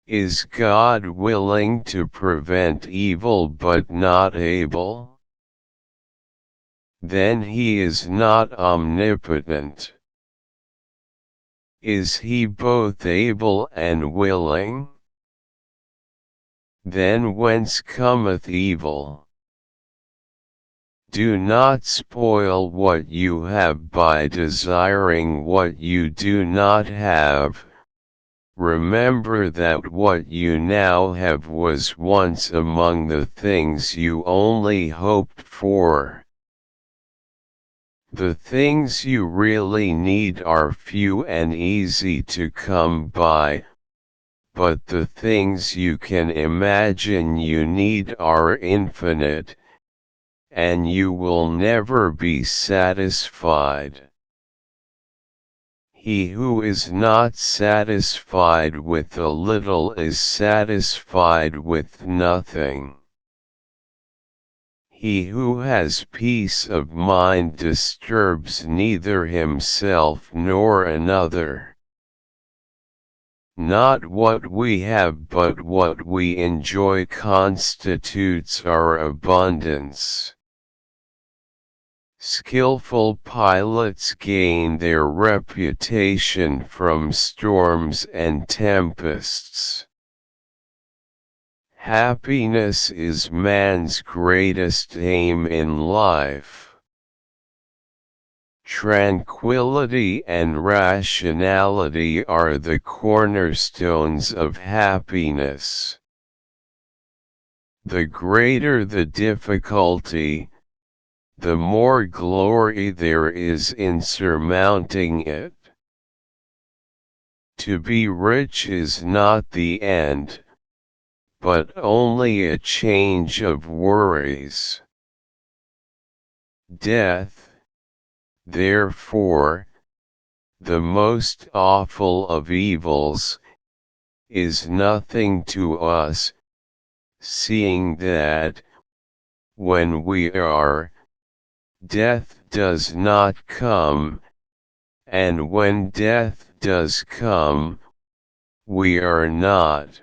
Is God willing to prevent evil but not able? Then he is not omnipotent. Is he both able and willing? Then whence cometh evil? Do not spoil what you have by desiring what you do not have. Remember that what you now have was once among the things you only hoped for. The things you really need are few and easy to come by, but the things you can imagine you need are infinite, and you will never be satisfied. He who is not satisfied with a little is satisfied with nothing. He who has peace of mind disturbs neither himself nor another. Not what we have but what we enjoy constitutes our abundance. Skillful pilots gain their reputation from storms and tempests. Happiness is man's greatest aim in life. Tranquility and rationality are the cornerstones of happiness. The greater the difficulty, the more glory there is in surmounting it. To be rich is not the end, but only a change of worries. Death, therefore, the most awful of evils, is nothing to us, seeing that, when we are, death does not come, and when death does come, we are not.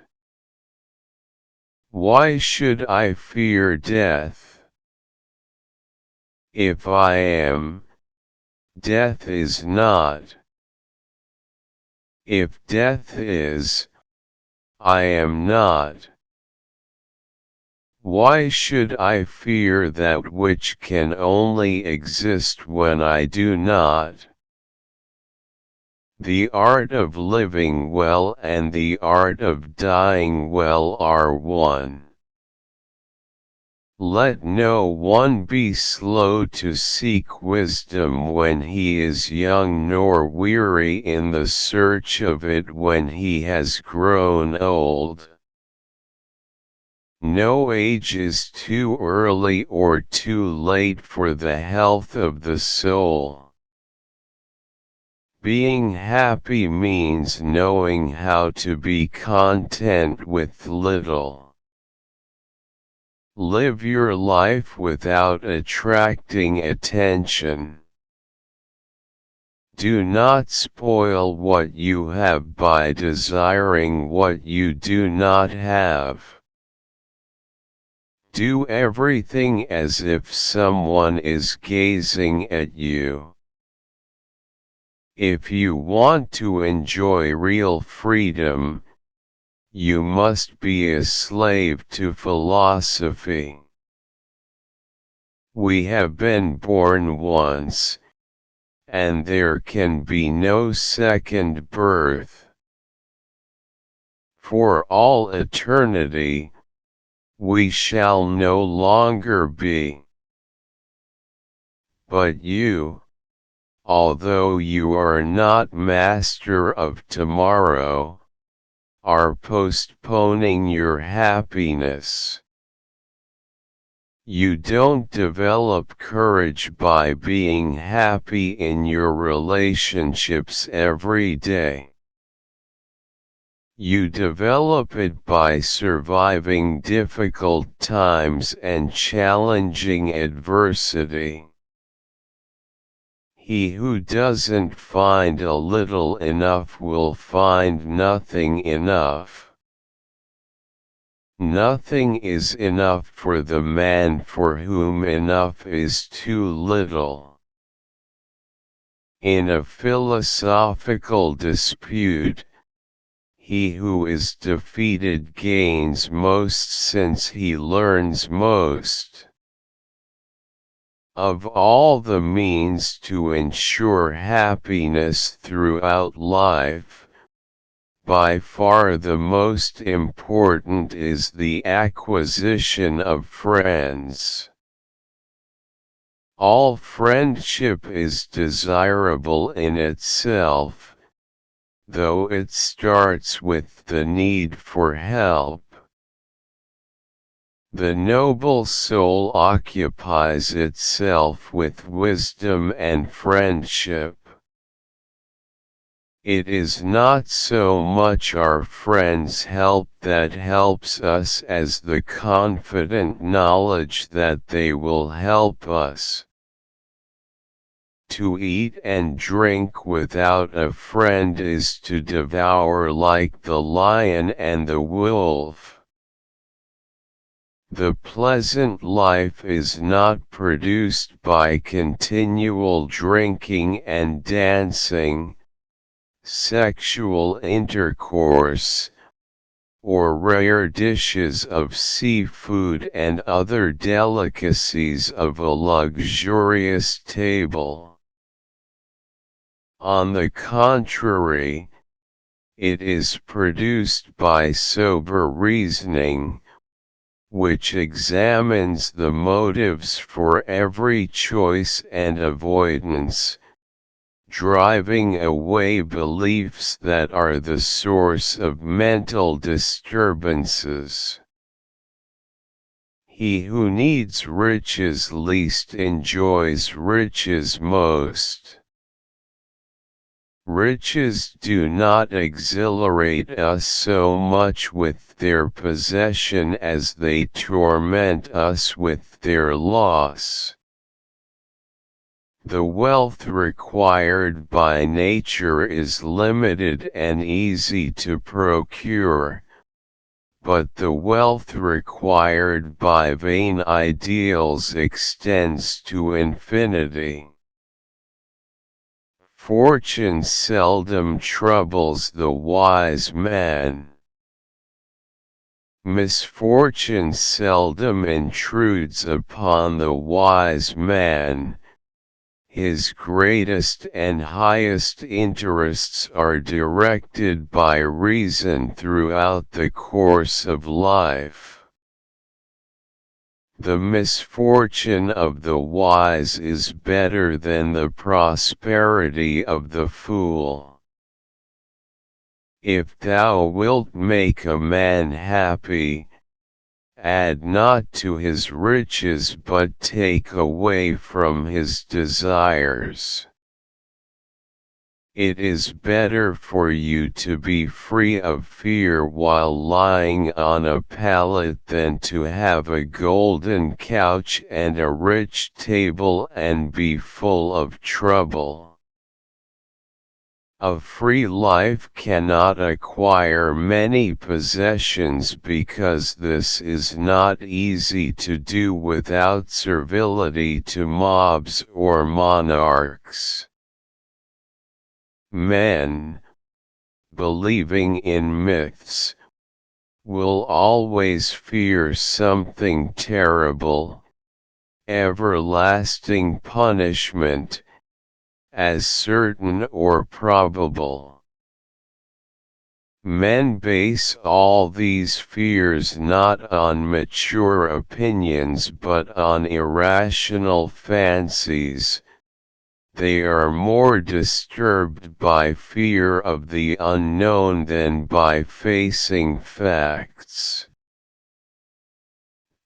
Why should I fear death? If I am, death is not. If death is, I am not. Why should I fear that which can only exist when I do not? The art of living well and the art of dying well are one. Let no one be slow to seek wisdom when he is young, nor weary in the search of it when he has grown old. No age is too early or too late for the health of the soul. Being happy means knowing how to be content with little. Live your life without attracting attention. Do not spoil what you have by desiring what you do not have. Do everything as if someone is gazing at you. If you want to enjoy real freedom, you must be a slave to philosophy. We have been born once, and there can be no second birth. For all eternity, we shall no longer be. But you, although you are not master of tomorrow, are postponing your happiness. You don't develop courage by being happy in your relationships every day. You develop it by surviving difficult times and challenging adversity. He who doesn't find a little enough will find nothing enough. Nothing is enough for the man for whom enough is too little. In a philosophical dispute, he who is defeated gains most since he learns most. Of all the means to ensure happiness throughout life, by far the most important is the acquisition of friends. All friendship is desirable in itself, though it starts with the need for help. The noble soul occupies itself with wisdom and friendship. It is not so much our friends' help that helps us as the confident knowledge that they will help us. To eat and drink without a friend is to devour like the lion and the wolf. The pleasant life is not produced by continual drinking and dancing, sexual intercourse, or rare dishes of seafood and other delicacies of a luxurious table. On the contrary, it is produced by sober reasoning, which examines the motives for every choice and avoidance, driving away beliefs that are the source of mental disturbances. He who needs riches least enjoys riches most. Riches do not exhilarate us so much with their possession as they torment us with their loss. The wealth required by nature is limited and easy to procure, but the wealth required by vain ideals extends to infinity. Fortune seldom troubles the wise man. Misfortune seldom intrudes upon the wise man. His greatest and highest interests are directed by reason throughout the course of life. The misfortune of the wise is better than the prosperity of the fool. If thou wilt make a man happy, add not to his riches but take away from his desires. It is better for you to be free of fear while lying on a pallet than to have a golden couch and a rich table and be full of trouble. A free life cannot acquire many possessions because this is not easy to do without servility to mobs or monarchs. Men, believing in myths, will always fear something terrible, everlasting punishment, as certain or probable. Men base all these fears not on mature opinions but on irrational fancies. They are more disturbed by fear of the unknown than by facing facts.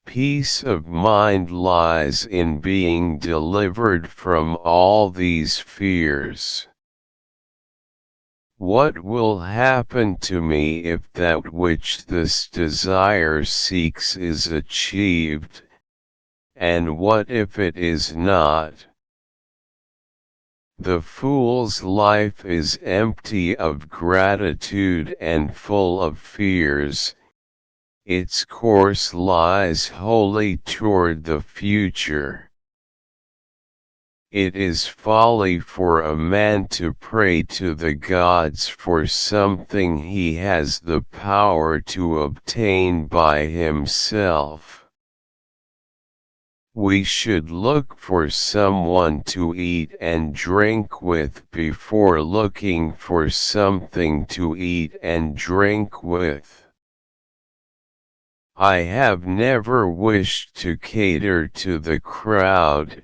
Peace of mind lies in being delivered from all these fears. What will happen to me if that which this desire seeks is achieved, and what if it is not? The fool's life is empty of gratitude and full of fears. its course lies wholly toward the future. It is folly for a man to pray to the gods for something he has the power to obtain by himself. We should look for someone to eat and drink with before looking for something to eat and drink with. I have never wished to cater to the crowd.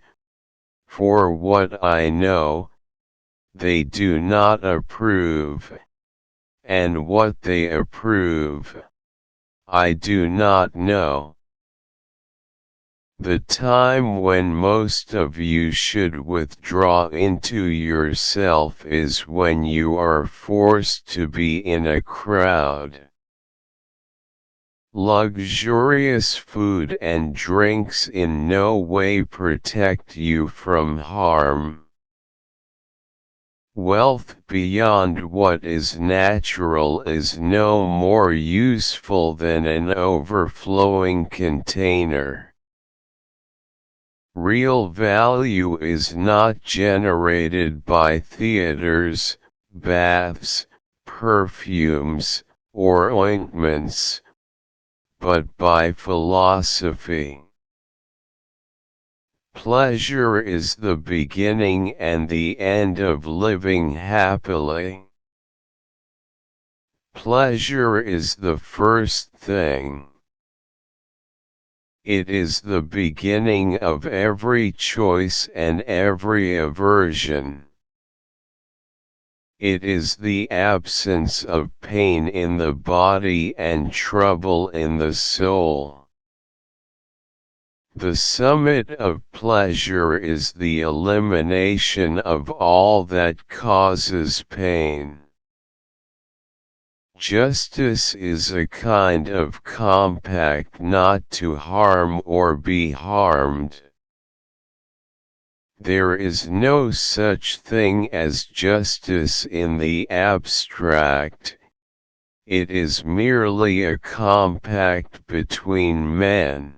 For what I know, they do not approve, and what they approve, I do not know. The time when most of you should withdraw into yourself is when you are forced to be in a crowd. Luxurious food and drinks in no way protect you from harm. Wealth beyond what is natural is no more useful than an overflowing container. Real value is not generated by theaters, baths, perfumes, or ointments, but by philosophy. Pleasure is the beginning and the end of living happily. Pleasure is the first thing. It is the beginning of every choice and every aversion. It is the absence of pain in the body and trouble in the soul. The summit of pleasure is the elimination of all that causes pain. Justice is a kind of compact not to harm or be harmed. There is no such thing as justice in the abstract. It is merely a compact between men.